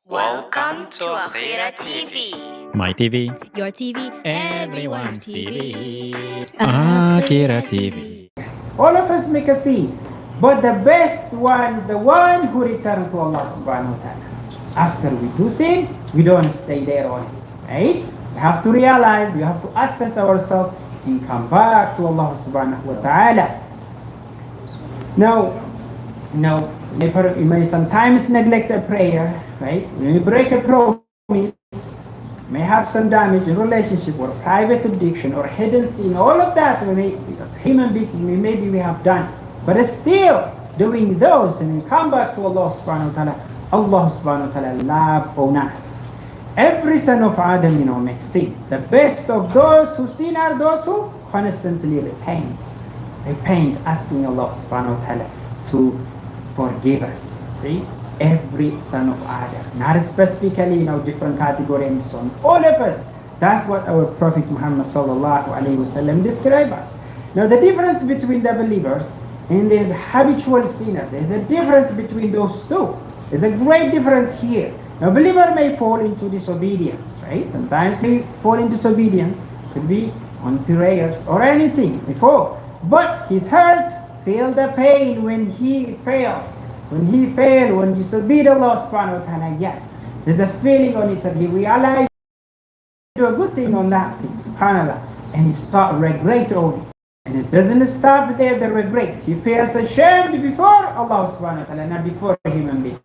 Welcome to AkhirahTV. My TV, Your TV, everyone's TV. AkhirahTV. AkhirahTV. All of us make a sin, but the best one is the one who returns to Allah subhanahu wa ta'ala. After we do sin, we don't stay there on it, right? We have to realize, we have to assess ourselves and come back to Allah subhanahu wa ta'ala. Now, you may sometimes neglect a prayer, right? When you break a promise, you may have some damage in relationship or private addiction or hidden sin. All of that we may, as human beings, maybe we have done. But still doing those, and you come back to Allah subhanahu wa ta'ala, Allah subhanahu wa ta'ala love on us. Every son of Adam, makes sin. The best of those who sin are those who constantly repent, asking Allah subhanahu wa ta'ala to forgive us. See, every son of Adam, not specifically, different category and so on. All of us. That's what our Prophet Muhammad sallallahu alaihi wasallam describes us. Now, the difference between the believers and there's habitual sinner. There's a difference between those two. There's a great difference here. Now, believer may fall into disobedience, right? Sometimes they fall in disobedience. Could be on prayers or anything before. But his heart feel the pain when he failed. When he failed, when he disobeyed Allah subhanahu wa ta'ala, yes. There's a feeling on his heart. He realized do a good thing on that thing, subhanAllah. And he start regret on it. And it doesn't stop there, the regret. He feels ashamed before Allah subhanahu wa ta'ala, not before a human being.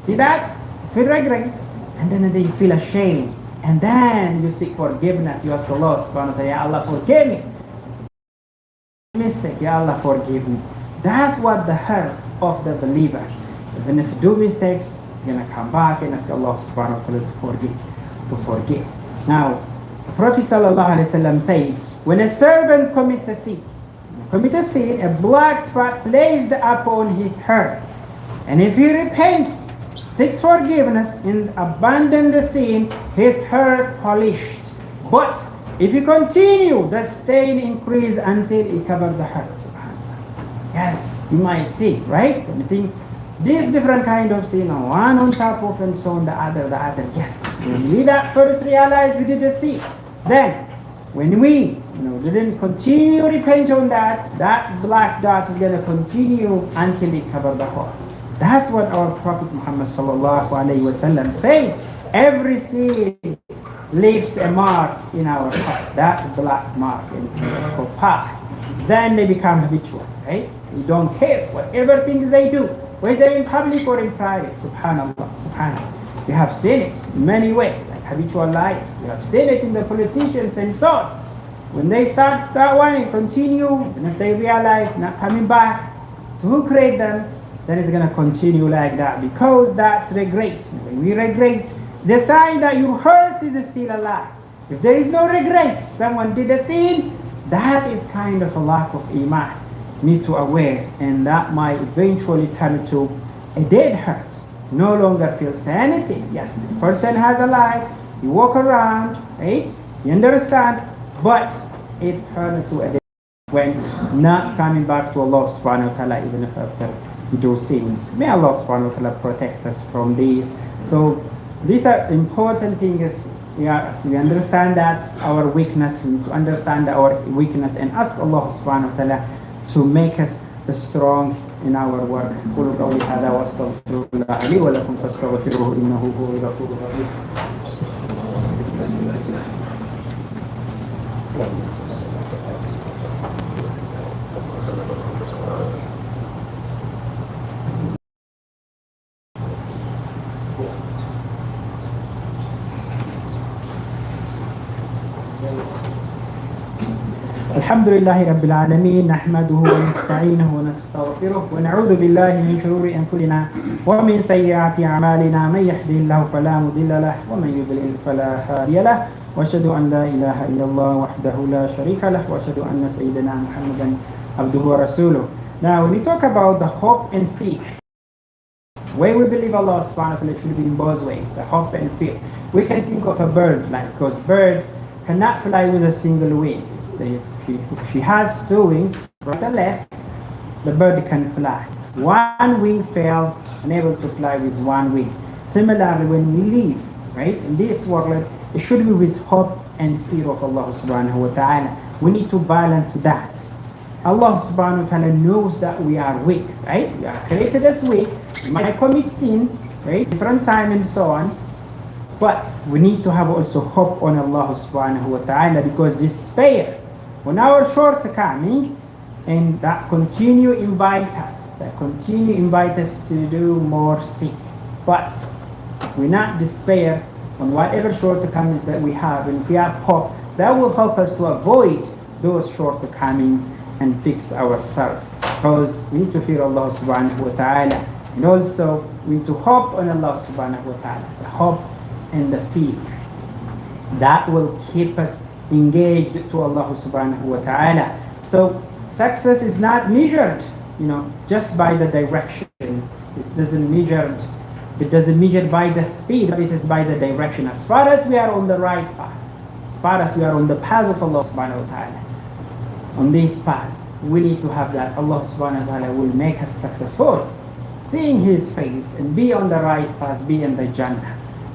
See that? Feel regret. And then you feel ashamed. And then you seek forgiveness. You ask Allah subhanahu wa ta'ala, Ya Allah, forgive me. Mistake, Ya Allah, forgive me. That's what the heart of the believer. Even if you do mistakes, you're going to come back and ask Allah subhanahu wa ta'ala to forgive. Now, the Prophet sallallahu alaihi wasallam said, when a servant commits a sin, a black spot placed upon his heart. And if he repents, seeks forgiveness, and abandons the sin, his heart polished. But if you continue, the stain increase until it covers the heart. Yes, you might see, right? You think these different kind of sin, one on top of and so on the other. Yes, when we that first realize we did a sin, then when we didn't continue repent on that black dot is going to continue until it covers the heart. That's what our Prophet Muhammad sallallahu alaihi wasallam said. Every sin leaves a mark in our heart, that black mark in the path. Then they become habitual, right? You don't care whatever things they do, whether in public or in private. Subhanallah. We have seen it in many ways, like habitual liars. We have seen it in the politicians and so on. When they start one and continue, and if they realize not coming back to who created them, then it's going to continue like that, because that's regret. When we regret, the sign that your heart is still alive. If there is no regret, someone did a sin, that is kind of a lack of iman. Need to aware, and that might eventually turn to a dead heart. No longer feels anything. Yes, the person has a life, you walk around, right? You understand, but it turned to a dead when not coming back to Allah subhanahu wa ta'ala, even if after we do sins. May Allah subhanahu wa ta'ala protect us from these. So these are important things. We understand that our weakness, we need to understand our weakness and ask Allah subhanahu wa ta'ala to make us strong in our work. قولوا قولي هذا واستغفر الله لي ولكم فاستغفروه إنه هو الغفور الرحيم. الحمد لله رب العالمين نحمده ونستعينه ونستغفره ونعوذ بالله من شرور أنفسنا ومن سيئات أعمالنا من يهده الله فلا مضل له ومن يضلل فلا هادي له وأشهد أن لا إله إلا الله وحده لا شريك له وأشهد أن سيدنا محمدا عبده ورسوله. Now when we talk about the hope and faith, when we believe Allah subhanahu wa ta'ala, it should be in both ways, the hope and faith. We can think of a bird, because bird cannot fly with a single wing. If she has two wings, right and left, the bird can fly. One wing fell, unable to fly with one wing. Similarly, when we live, right, in this world, it should be with hope and fear of Allah subhanahu wa ta'ala. We need to balance that. Allah subhanahu wa ta'ala knows that we are weak, right? We are created as weak. We might commit sin, right? Different time and so on. But we need to have also hope on Allah subhanahu wa ta'ala, because despair on our shortcoming, and that continue invite us to do more sin. But we not despair on whatever shortcomings that we have, and if we have hope, that will help us to avoid those shortcomings and fix ourselves. Because we need to fear Allah subhanahu wa ta'ala, and also we need to hope on Allah subhanahu wa ta'ala. The hope and the fear that will keep us engaged to Allah subhanahu wa ta'ala. So success is not measured, just by the direction. It doesn't measure by the speed, but it is by the direction. As far as we are on the right path, as far as we are on the path of Allah subhanahu wa ta'ala, on this path, we need to have that Allah subhanahu wa ta'ala will make us successful, seeing His face and be on the right path, be in the Jannah,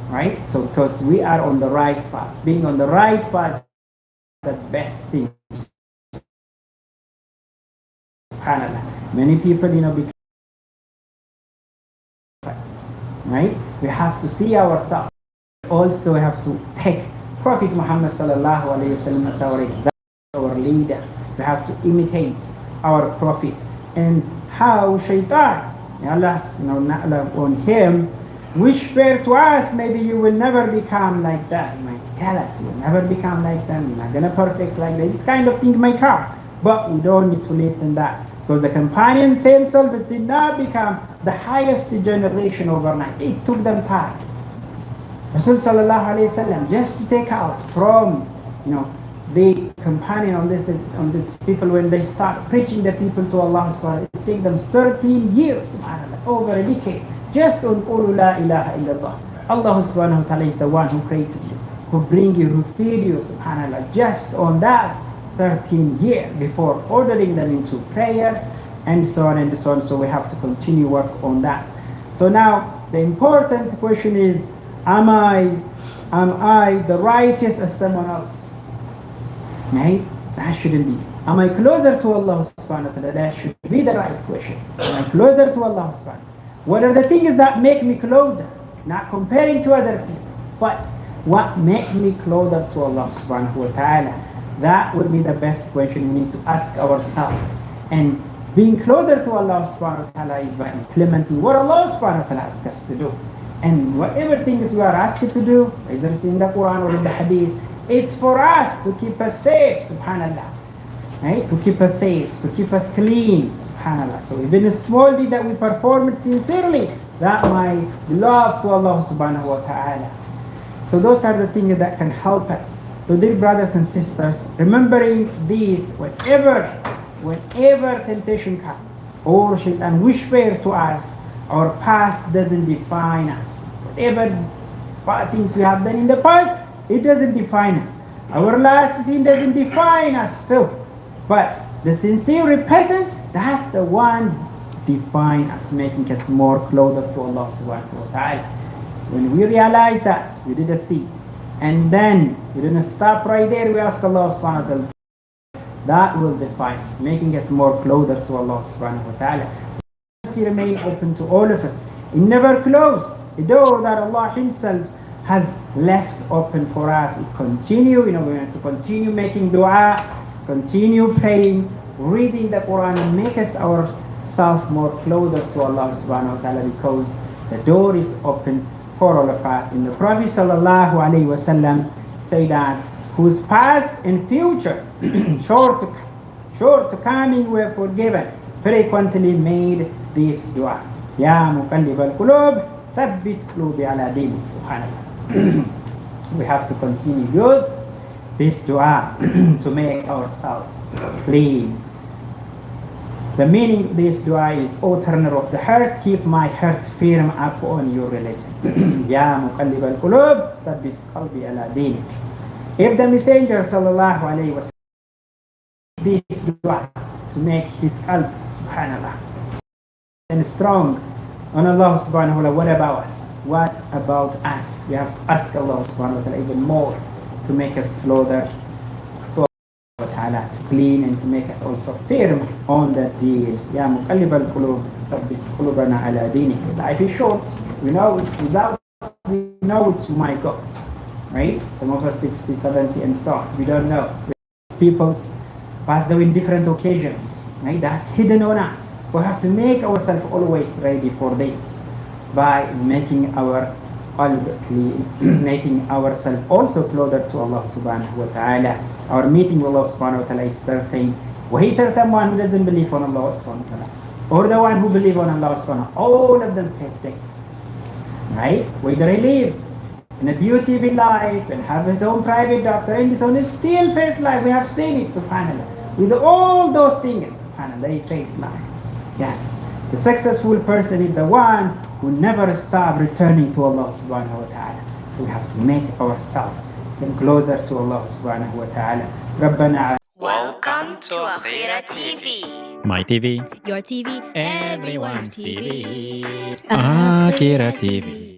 right? So because we are on the right path, being on the right path, the best thing. SubhanAllah. Many people, become right? We have to see ourselves. Also, we have to take Prophet Muhammad sallallahu alaihi wasallam as our example, our leader. We have to imitate our Prophet, and how Shaitan, Allah's on him, whisper to us, maybe you will never become like that. He might tell us, you'll never become like them. You're not gonna perfect like that. This kind of thing may come, but we don't need to listen that. Because the companions themselves did not become the highest generation overnight. It took them time. Rasul sallallahu alayhi wasallam, just to take out from the companion on this people, when they start preaching the people to Allah subhanahu wa ta'ala, it takes them 13 years, subhanAllah, over a decade, just on qulu la ilaha illallah. Allah subhanahu wa ta'ala is the one who created you, who bring you, who feed you, subhanAllah, just on that 13 years before ordering them into prayers and so on and so on. So we have to continue work on that. So now the important question is, am I the righteous as someone else? Right? That shouldn't be. Am I closer to Allah subhanahu wa ta'ala? That should be the right question. Am I closer to Allah subhanahu wa ta'ala? What are the things that make me closer? Not comparing to other people, but what makes me closer to Allah subhanahu wa ta'ala? That would be the best question we need to ask ourselves. And being closer to Allah subhanahu wa ta'ala is by implementing what Allah subhanahu wa ta'ala asks us to do. And whatever things we are asked to do, either in the Quran or in the Hadith, it's for us to keep us safe, subhanAllah. Right? To keep us safe, to keep us clean, subhanAllah. So even a small deed that we perform it sincerely, that might be love to Allah subhanahu wa ta'ala. So those are the things that can help us. So dear brothers and sisters, remembering these, whenever temptation comes, or shaitan whisper to us, our past doesn't define us. Whatever bad things we have done in the past, it doesn't define us. Our last sin doesn't define us too. But the sincere repentance, that's the one define us, making us more closer to Allah subhanahu wa ta'ala. When we realize that we did a sin, and then we didn't stop right there, we ask Allah subhanahu wa ta'ala, that will define us, making us more closer to Allah subhanahu wa ta'ala. Remain open to all of us. It never close. The door that Allah Himself has left open for us. It continue, we have to continue making dua, continue praying, reading the Quran, and make us ourselves more closer to Allah subhanahu wa ta'ala, because the door is open for all of us. And the Prophet sallallahu alaihi wasallam say that whose past and future shortcoming were forgiven, frequently made this dua. Ya muqallib al-qulub, thabbit qulubi ala dinik. Subhanallah. We have to continue use this dua to make ourselves clean. The meaning of this dua is, O turner of the heart, keep my heart firm upon your religion. Ya muqallib al-qulub, thabbit qalbi ala dinik. If the Messenger sallallahu alayhi wa sallam this dua to make his qalb, subhanallah, and strong on Allah subhanahu wa ta'ala, what about us? what about us? We have to ask Allah subhanahu wa ta'ala even more to make us closer to Allah subhanahu wa ta'ala, to clean and to make us also firm on that deed. Ya muqallib al-qulub, sabbit qulubana ala dinik. Life is short. We know it. Without we know it, oh my God. Right? Some of us 60, 70 and so on. We don't know. People pass away in different occasions. Right? That's hidden on us. We have to make ourselves always ready for this by making our qalb clean, making ourselves also closer to Allah subhanahu wa ta'ala. Our meeting with Allah subhanahu wa ta'ala is certain. وهي certain one who doesn't believe on Allah subhanahu wa ta'ala, or the one who believes on Allah subhanahu wa ta'ala, all of them face this. Right? Whether he live in a beautiful life and have his own private doctor and his own still face life. We have seen it, subhanAllah. With all those things, subhanAllah, they face life. Yes, the successful person is the one who never stop returning to Allah subhanahu wa ta'ala. So we have to make ourselves closer to Allah subhanahu wa ta'ala. Rabbana. Welcome to AkhirahTV. My TV. Your TV, Everyone's TV. Akhirah AkhirahTV.